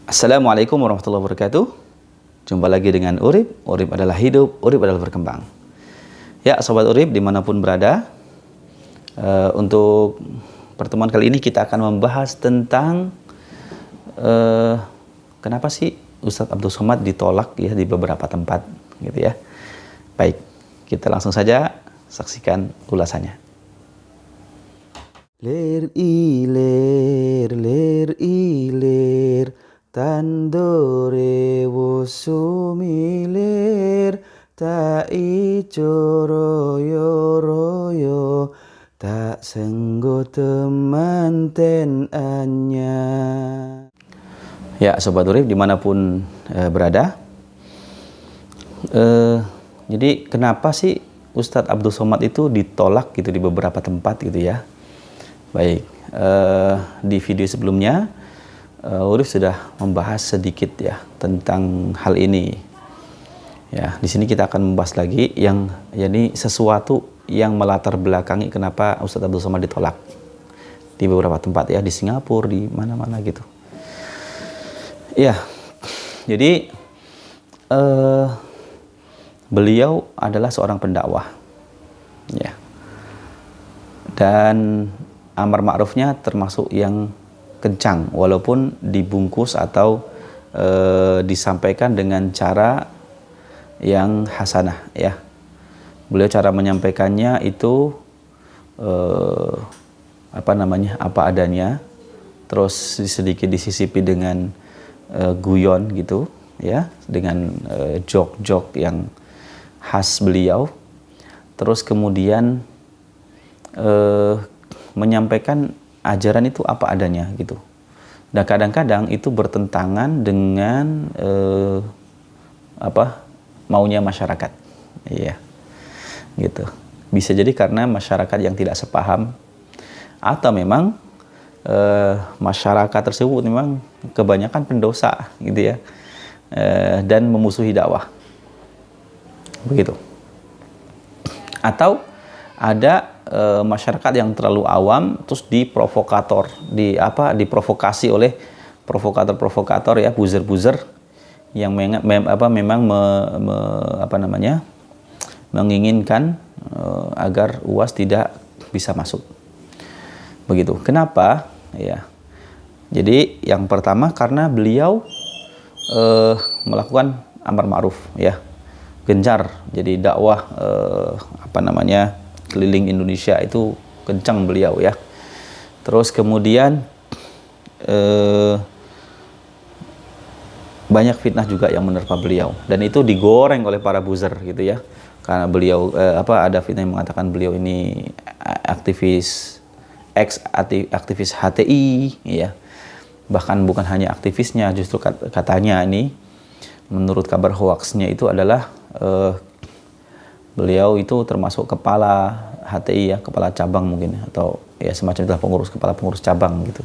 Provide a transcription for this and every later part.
Assalamualaikum warahmatullahi wabarakatuh. Jumpa lagi dengan Urip. Urip adalah hidup, Urip adalah berkembang. Ya, Sobat Urip dimanapun berada, untuk pertemuan kali ini kita akan membahas tentang kenapa sih Ustadz Abdul Somad ditolak ya di beberapa tempat gitu ya. Baik, kita langsung saja saksikan ulasannya. Ler ilir tandore wosumilir tak ijo royo tak senggo temanten anya. Ya, Sobat Urip dimanapun berada, jadi kenapa sih Ustadz Abdul Somad itu ditolak gitu di beberapa tempat gitu ya. Baik, di video sebelumnya Urip sudah membahas sedikit ya tentang hal ini. Ya, di sini kita akan membahas lagi yang yani sesuatu yang melatar belakangi kenapa Ustadz Abdul Somad ditolak di beberapa tempat ya, di Singapura, di mana-mana gitu. Ya, jadi beliau adalah seorang pendakwah, ya, dan amar ma'rufnya termasuk yang kencang, walaupun dibungkus atau disampaikan dengan cara yang hasanah, ya. Beliau cara menyampaikannya itu apa adanya, terus sedikit disisipi dengan guyon gitu, ya, dengan jok-jok yang khas beliau. Terus kemudian menyampaikan ajaran itu apa adanya gitu. Dan kadang-kadang itu bertentangan dengan maunya masyarakat. Iya. Gitu. Bisa jadi karena masyarakat yang tidak sepaham, atau memang masyarakat tersebut memang kebanyakan pendosa gitu ya, dan memusuhi dakwah. Begitu. Atau ada masyarakat yang terlalu awam terus diprovokasi oleh provokator ya, buzzer yang menginginkan agar UAS tidak bisa masuk. Begitu. Kenapa? Ya. Jadi yang pertama karena beliau melakukan amar ma'ruf ya, gencar. Jadi dakwah keliling Indonesia itu kencang beliau ya. Terus kemudian banyak fitnah juga yang menerpa beliau, dan itu digoreng oleh para buzzer gitu ya. Karena beliau ada fitnah yang mengatakan beliau ini aktivis HTI ya. Bahkan bukan hanya aktivisnya, justru katanya ini menurut kabar hoaxnya itu adalah beliau itu termasuk kepala HTI ya, kepala cabang mungkin, atau ya semacam itulah, kepala pengurus cabang gitu.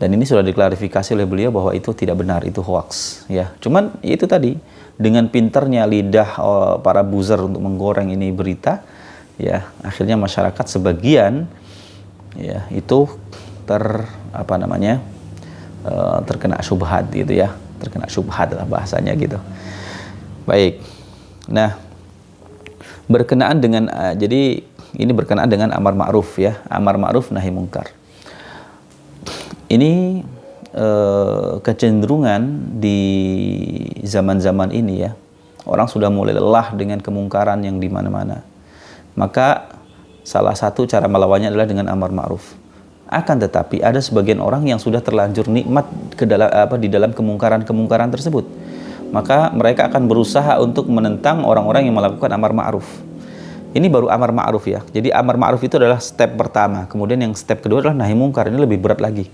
Dan ini sudah diklarifikasi oleh beliau bahwa itu tidak benar, itu hoax ya. Cuman itu tadi, dengan pinternya lidah para buzzer untuk menggoreng ini berita ya, akhirnya masyarakat sebagian ya itu terkena syubhat gitu ya, terkena syubhat lah bahasanya gitu. Baik. Nah, berkenaan dengan jadi ini berkenaan dengan amar ma'ruf ya, amar ma'ruf nahi mungkar. Ini kecenderungan di zaman-zaman ini ya, orang sudah mulai lelah dengan kemungkaran yang di mana-mana. Maka salah satu cara melawannya adalah dengan amar ma'ruf. Akan tetapi ada sebagian orang yang sudah terlanjur nikmat di dalam kemungkaran tersebut. Maka mereka akan berusaha untuk menentang orang-orang yang melakukan amar ma'ruf. Ini baru amar ma'ruf ya. Jadi amar ma'ruf itu adalah step pertama. Kemudian yang step kedua adalah nahi mungkar. Ini lebih berat lagi.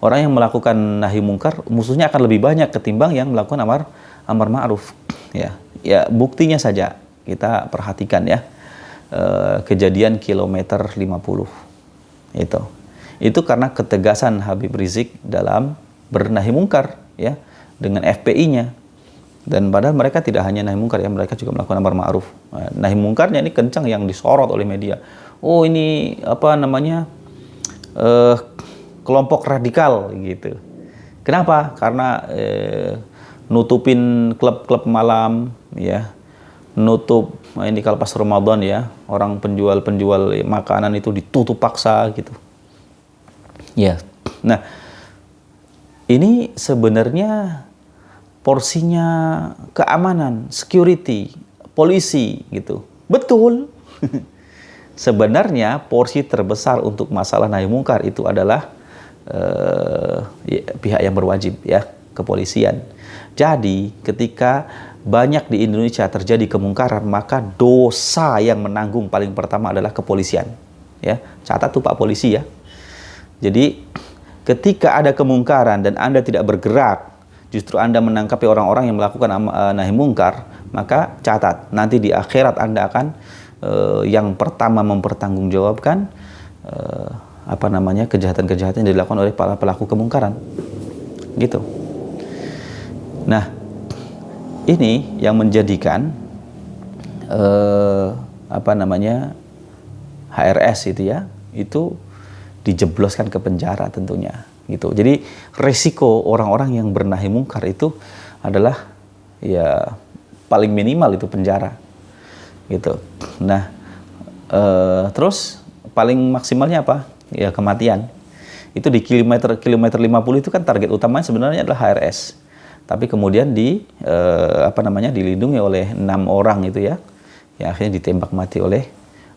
Orang yang melakukan nahi mungkar musuhnya akan lebih banyak ketimbang yang melakukan amar ma'ruf. Ya, buktinya saja kita perhatikan ya. Kejadian kilometer 50 itu karena ketegasan Habib Rizik dalam bernahi mungkar ya, dengan FPI-nya. Dan padahal mereka tidak hanya nahi mungkar ya, mereka juga melakukan amar ma'ruf. Nahi mungkarnya ini kencang, yang disorot oleh media. Oh, ini kelompok radikal gitu. Kenapa? Karena nutupin klub-klub malam, ya, nutup ini kalau pas Ramadan ya, orang penjual-penjual makanan itu ditutup paksa gitu. Ya, nah ini sebenarnya porsinya keamanan, security, polisi gitu. Betul. Sebenarnya porsi terbesar untuk masalah nahi mungkar itu adalah pihak yang berwajib, ya, kepolisian. Jadi ketika banyak di Indonesia terjadi kemungkaran, maka dosa yang menanggung paling pertama adalah kepolisian. Ya, catat tuh Pak Polisi ya. Jadi ketika ada kemungkaran dan Anda tidak bergerak, justru Anda menangkapi orang-orang yang melakukan nahi mungkar, maka catat nanti di akhirat Anda akan yang pertama mempertanggungjawabkan kejahatan-kejahatan yang dilakukan oleh para pelaku kemungkaran. Gitu. Nah, ini yang menjadikan HRS itu ya, itu dijebloskan ke penjara tentunya gitu. Jadi resiko orang-orang yang bernahi mungkar itu adalah ya paling minimal itu penjara gitu. Nah, terus paling maksimalnya apa? Ya kematian. Itu di kilometer 50 itu kan target utamanya sebenarnya adalah HRS. Tapi kemudian dilindungi oleh 6 orang itu ya. Ya akhirnya ditembak mati oleh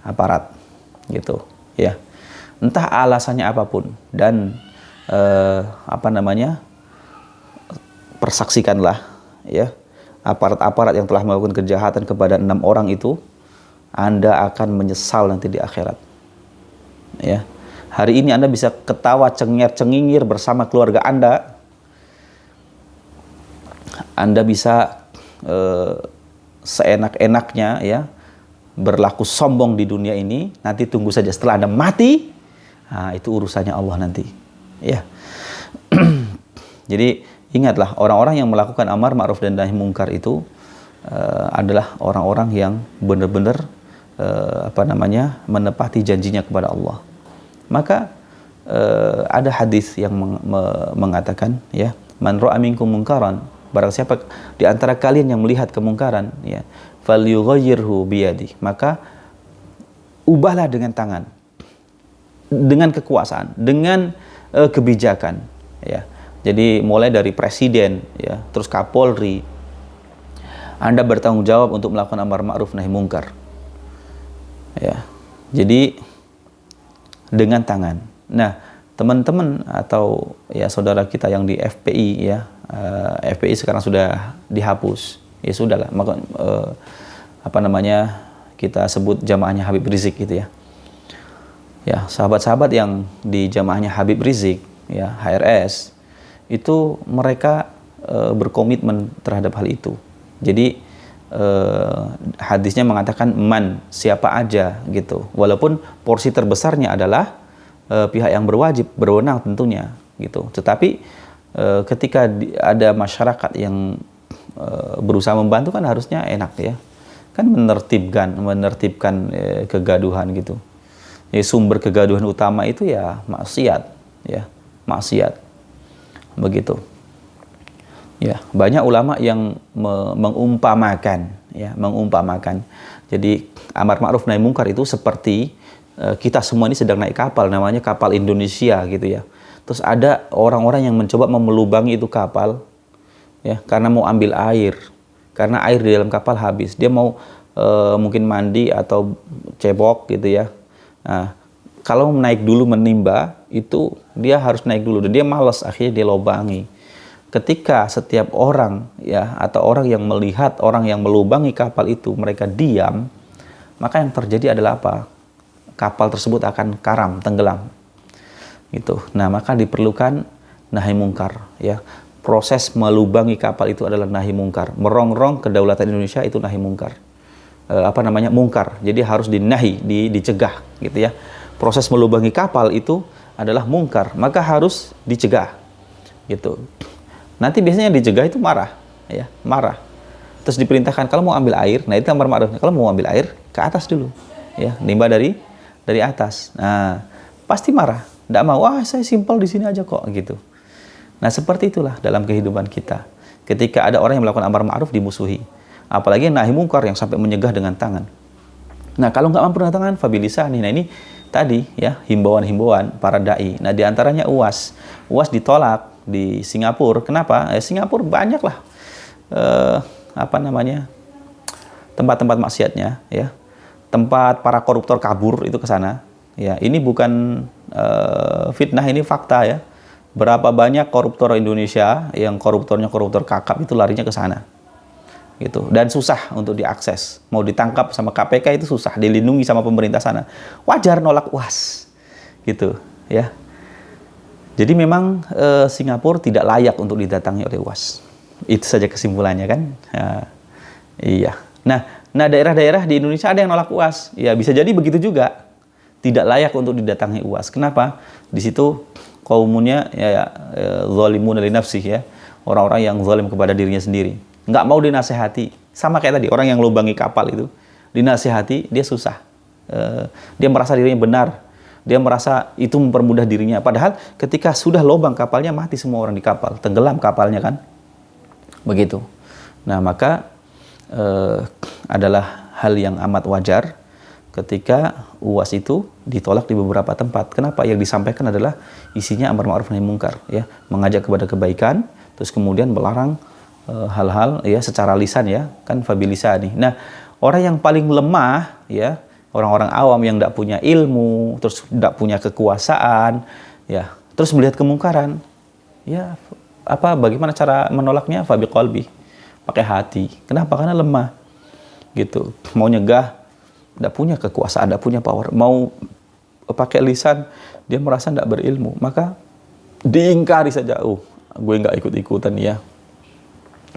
aparat gitu ya. Entah alasannya apapun dan persaksikanlah ya aparat-aparat yang telah melakukan kejahatan kepada 6 orang itu, Anda akan menyesal nanti di akhirat. Ya. Hari ini Anda bisa ketawa cengar-cengingir bersama keluarga Anda. Anda bisa seenak-enaknya ya berlaku sombong di dunia ini. Nanti tunggu saja setelah Anda mati, nah, itu urusannya Allah nanti. Ya. Jadi ingatlah, orang-orang yang melakukan amar ma'ruf dan nahi mungkar itu adalah orang-orang yang benar-benar menepati janjinya kepada Allah. Maka ada hadis yang mengatakan ya, man ra'a minkum munkaran, barang siapa di antara kalian yang melihat kemungkaran ya, falyughayyirhu biyadi, maka ubahlah dengan tangan, dengan kekuasaan, dengan kebijakan ya. Jadi mulai dari presiden ya, terus Kapolri, Anda bertanggung jawab untuk melakukan amar ma'ruf nahi mungkar. Ya. Jadi dengan tangan. Nah, teman-teman atau ya saudara kita yang di FPI ya, FPI sekarang sudah dihapus. Ya sudahlah, maka kita sebut jamaahnya Habib Rizik gitu ya. Ya, sahabat-sahabat yang di jamaahnya Habib Rizik ya, HRS, itu mereka berkomitmen terhadap hal itu. Jadi hadisnya mengatakan siapa aja gitu. Walaupun porsi terbesarnya adalah pihak yang berwenang tentunya gitu. Tetapi ketika ada masyarakat yang berusaha membantu kan harusnya enak ya. Kan menertibkan kegaduhan gitu. Jadi sumber kegaduhan utama itu ya maksiat ya, maksiat. Begitu. Ya, banyak ulama yang mengumpamakan. Jadi amar ma'ruf nahi mungkar itu seperti kita semua ini sedang naik kapal, namanya kapal Indonesia gitu ya. Terus ada orang-orang yang mencoba melubangi itu kapal ya, karena mau ambil air. Karena air di dalam kapal habis. Dia mau mungkin mandi atau cebok gitu ya. Nah, kalau naik dulu menimba, itu dia harus naik dulu dan dia malas, akhirnya dia lobangi. Ketika setiap orang ya, atau orang yang melihat orang yang melubangi kapal itu mereka diam, maka yang terjadi adalah apa? Kapal tersebut akan karam, tenggelam. Gitu. Nah, maka diperlukan nahi mungkar ya. Proses melubangi kapal itu adalah nahi mungkar. Merongrong kedaulatan Indonesia itu nahi mungkar. Mungkar. Jadi harus dinahi, dicegah gitu ya. Proses melubangi kapal itu adalah mungkar, maka harus dicegah. Gitu. Nanti biasanya dicegah itu marah, ya, marah. Terus diperintahkan kalau mau ambil air, nah itu amar ma'ruf. Kalau mau ambil air ke atas dulu, ya, nimba dari atas. Nah, pasti marah, tidak mau. Wah, saya simpel di sini aja kok, gitu. Nah, seperti itulah dalam kehidupan kita. Ketika ada orang yang melakukan amar ma'ruf dimusuhi. Apalagi nahi mungkar yang sampai menyegah dengan tangan. Nah, kalau nggak mampu dengan tangan, fabilisani. Nah, ini tadi ya, himbauan-himbauan para dai. Nah, diantaranya UAS. UAS ditolak di Singapura. Kenapa? Singapura banyak lah tempat-tempat maksiatnya, ya. Tempat para koruptor kabur itu ke sana. Ya, ini bukan fitnah, ini fakta ya. Berapa banyak koruptor Indonesia yang koruptornya koruptor kakap itu larinya ke sana. Gitu. Dan susah untuk diakses. Mau ditangkap sama KPK itu susah, dilindungi sama pemerintah sana. Wajar nolak UAS. Gitu, ya. Jadi memang Singapura tidak layak untuk didatangi oleh UAS. Itu saja kesimpulannya kan. Iya. Nah, daerah-daerah di Indonesia ada yang nolak UAS. Ya, bisa jadi begitu juga. Tidak layak untuk didatangi UAS. Kenapa? Di situ kaumunnya zalimun li nafsih, ya. Orang-orang yang zalim kepada dirinya sendiri. Nggak mau dinasehati. Sama kayak tadi, orang yang lubangi kapal itu. Dinasehati, dia susah. Dia merasa dirinya benar. Dia merasa itu mempermudah dirinya. Padahal ketika sudah lubang kapalnya, mati semua orang di kapal. Tenggelam kapalnya kan. Begitu. Nah, maka adalah hal yang amat wajar ketika UAS itu ditolak di beberapa tempat. Kenapa? Yang disampaikan adalah isinya amar ma'ruf nahi mungkar, ya, mengajak kepada kebaikan, terus kemudian melarang hal-hal ya secara lisan, ya, kan fabilisani. Nah, orang yang paling lemah, ya, orang-orang awam yang tidak punya ilmu, terus tidak punya kekuasaan, ya, terus melihat kemungkaran, ya, bagaimana cara menolaknya? Fabiqalbi, pakai hati. Kenapa? Karena lemah, gitu. Mau nyegah, tidak punya kekuasaan, tidak punya power. Mau pakai lisan, dia merasa tidak berilmu, maka diingkari saja. Gue nggak ikut-ikutan, ya.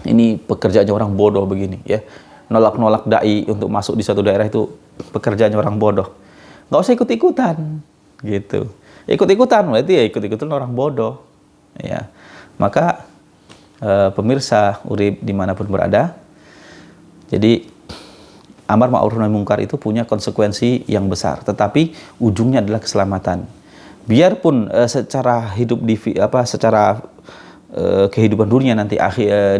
Ini pekerjaannya orang bodoh begini, ya. Nolak-nolak dai untuk masuk di suatu daerah itu pekerjaannya orang bodoh. Nggak usah ikut-ikutan, gitu. Ikut-ikutan berarti ya ikut-ikutan orang bodoh, ya. Maka pemirsa Urib dimanapun berada, jadi amar ma'ruf nahi mungkar itu punya konsekuensi yang besar, tetapi ujungnya adalah keselamatan. Biarpun secara hidup secara kehidupan dunia nanti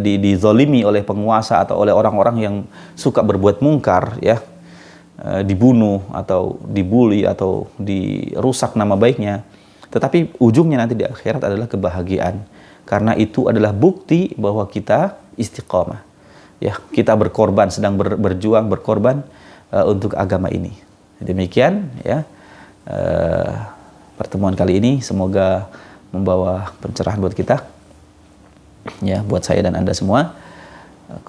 dizolimi oleh penguasa atau oleh orang-orang yang suka berbuat mungkar, ya, dibunuh atau dibully atau dirusak nama baiknya, tetapi ujungnya nanti di akhirat adalah kebahagiaan, karena itu adalah bukti bahwa kita istiqomah. Ya, kita berkorban, sedang berjuang, berkorban untuk agama ini. Demikian, ya, pertemuan kali ini semoga membawa pencerahan buat kita, ya, buat saya dan Anda semua.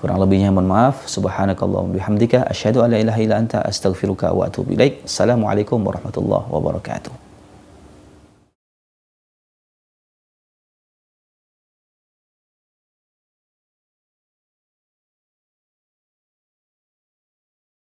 Kurang lebihnya mohon maaf. Subhanakallahumma bihamdika asyhadu an la ilaha illa anta astaghfiruka wa atubu ilaik. Assalamualaikum warahmatullahi wabarakatuh.